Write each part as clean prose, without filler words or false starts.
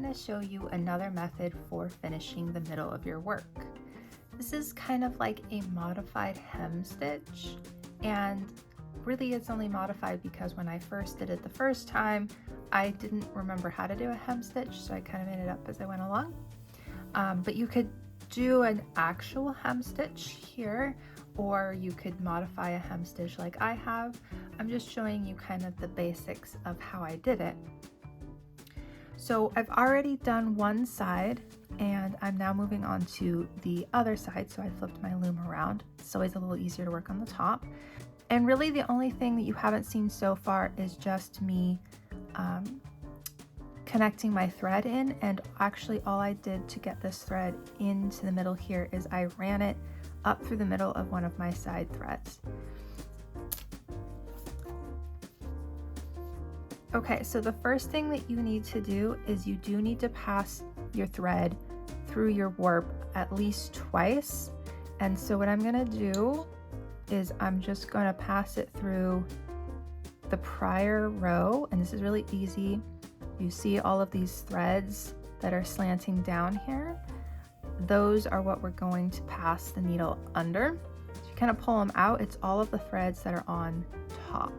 going to show you another method for finishing the middle of your work. This is kind of like a modified hem stitch, and really it's only modified because when I first did it the first time, I didn't remember how to do a hem stitch, so I kind of made it up as I went along. But you could do an actual hem stitch here, or you could modify a hem stitch like I have. I'm just showing you kind of the basics of how I did it. So I've already done one side and I'm now moving on to the other side. So I flipped my loom around. It's always a little easier to work on the top. And really the only thing that you haven't seen so far is just me connecting my thread in. And actually all I did to get this thread into the middle here is I ran it up through the middle of one of my side threads. Okay, so the first thing that you need to do is you do need to pass your thread through your warp at least twice. And so what I'm gonna do is I'm just gonna pass it through the prior row, and this is really easy. You see all of these threads that are slanting down here? Those are what we're going to pass the needle under. So you kind of pull them out, it's all of the threads that are on top.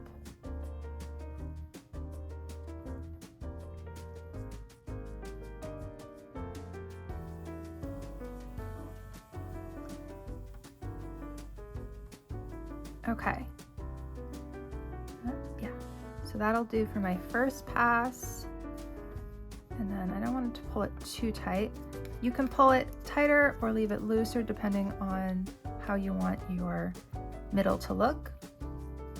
Okay, yeah, so that'll do for my first pass. And then I don't want to pull it too tight. You can pull it tighter or leave it looser depending on how you want your middle to look.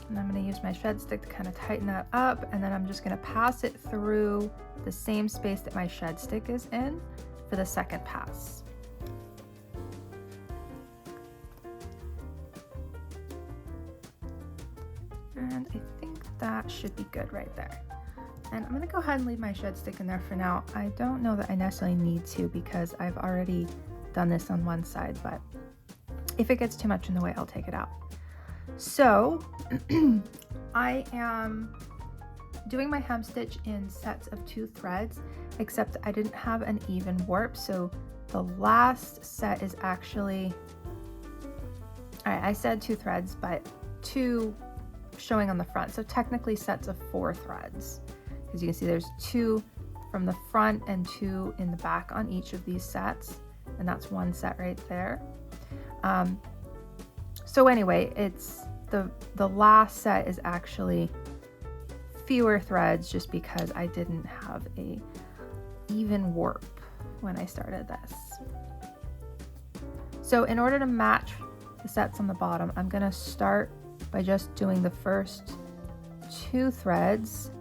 And I'm going to use my shed stick to kind of tighten that up, and then I'm just going to pass it through the same space that my shed stick is in for the second pass. And I think that should be good right there. And I'm gonna go ahead and leave my shed stick in there for now. I don't know that I necessarily need to because I've already done this on one side, but if it gets too much in the way, I'll take it out. So I am doing my hem stitch in sets of 2 threads, except I didn't have an even warp. So the last set is actually, all right, I said 2 threads, but 2 showing on the front, so technically sets of 4 threads. As you can see, there's 2 from the front and 2 in the back on each of these sets, and that's one set right there. So anyway, it's the last set is actually fewer threads just because I didn't have a even warp when I started this. So in order to match the sets on the bottom, I'm going to start by just doing the first 2 threads,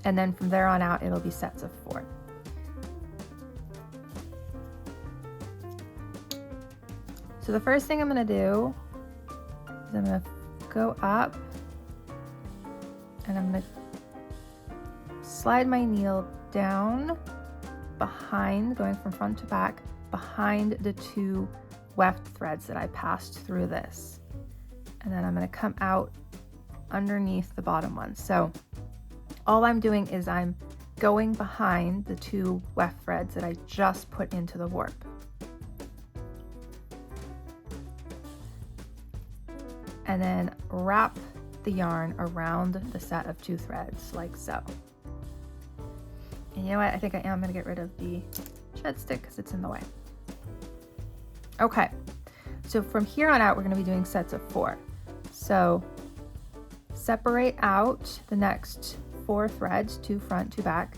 and then from there on out it'll be sets of 4. So the first thing I'm going to do is I'm going to go up and I'm going to slide my needle down behind, going from front to back, behind the 2 weft threads that I passed through this. And then I'm going to come out underneath the bottom one. So all I'm doing is I'm going behind the 2 weft threads that I just put into the warp. And then wrap the yarn around the set of 2 threads like so. And you know what? I think I am going to get rid of the shed stick because it's in the way. Okay, so from here on out we're going to be doing sets of 4. So separate out the next 4 threads, 2 front, 2 back,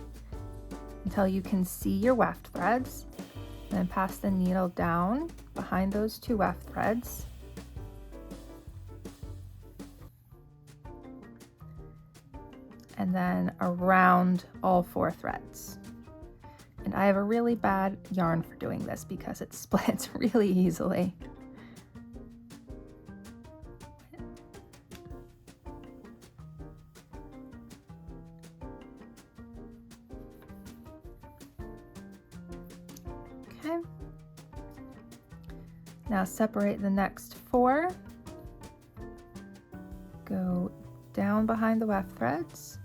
until you can see your weft threads. Then pass the needle down behind those 2 weft threads. And then around all 4 threads. And I have a really bad yarn for doing this because it splits really easily. Okay. Now separate the next 4. Go down behind the weft threads.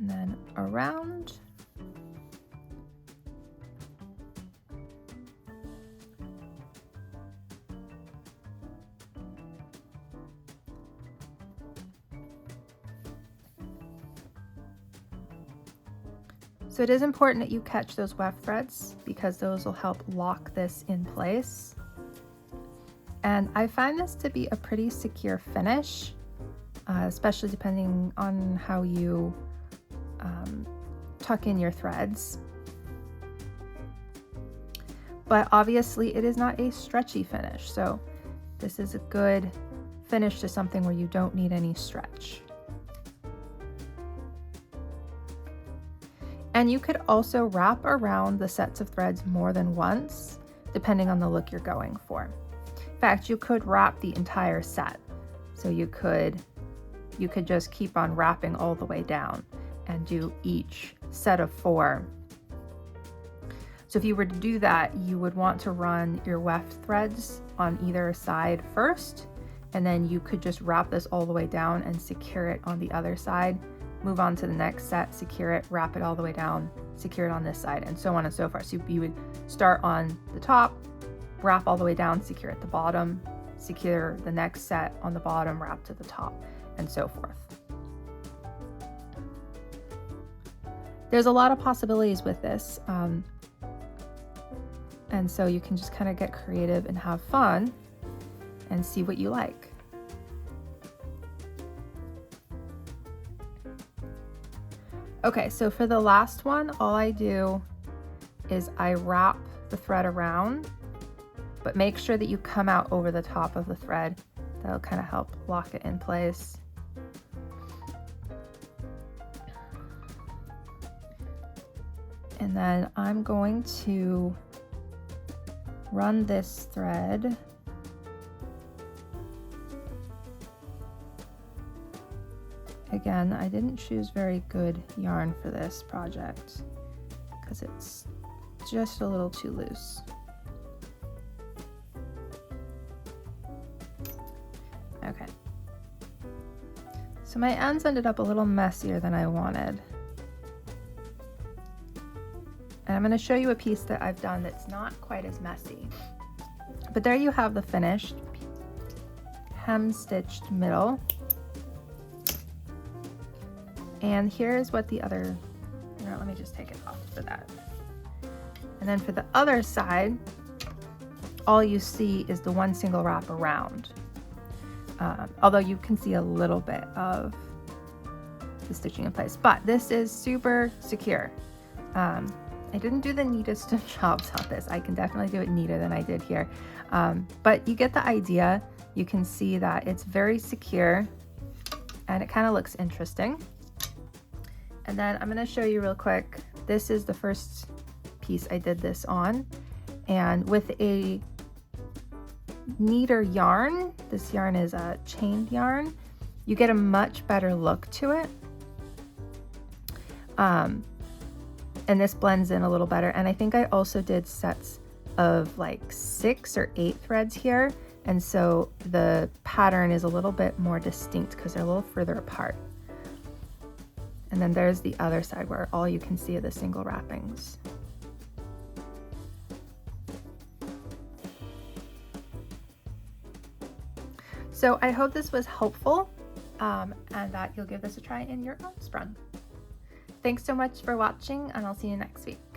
and then around. So it is important that you catch those weft threads because those will help lock this in place. And I find this to be a pretty secure finish, especially depending on how you tuck in your threads. But obviously it is not a stretchy finish, so this is a good finish to something where you don't need any stretch. And you could also wrap around the sets of threads more than once, depending on the look you're going for. In fact, you could wrap the entire set. So you could just keep on wrapping all the way down and do each set of 4. So if you were to do that, you would want to run your weft threads on either side first, and then you could just wrap this all the way down and secure it on the other side. Move on to the next set, secure it, wrap it all the way down, secure it on this side, and so on and so forth. So you would start on the top, wrap all the way down, secure at the bottom, secure the next set on the bottom, wrap to the top, and so forth. There's a lot of possibilities with this, and so you can just kind of get creative and have fun and see what you like. Okay, so for the last one, all I do is I wrap the thread around, but make sure that you come out over the top of the thread. That'll kind of help lock it in place. And then I'm going to run this thread again. I didn't choose very good yarn for this project because it's just a little too loose. Okay, so my ends ended up a little messier than I wanted. And I'm going to show you a piece that I've done that's not quite as messy. But there you have the finished hem-stitched middle. And here's what the other, let me just take it off for that. And then for the other side, all you see is the one single wrap around. Although you can see a little bit of the stitching in place, but this is super secure. I didn't do the neatest of jobs on this. I can definitely do it neater than I did here. But you get the idea. You can see that it's very secure and it kind of looks interesting. And then I'm going to show you real quick. This is the first piece I did this on. And with a neater yarn, this yarn is a chained yarn, you get a much better look to it. And this blends in a little better. And I think I also did sets of like 6 or 8 threads here. And so the pattern is a little bit more distinct because they're a little further apart. And then there's the other side where all you can see are the single wrappings. So I hope this was helpful and that you'll give this a try in your own Sprung. Thanks so much for watching, and I'll see you next week.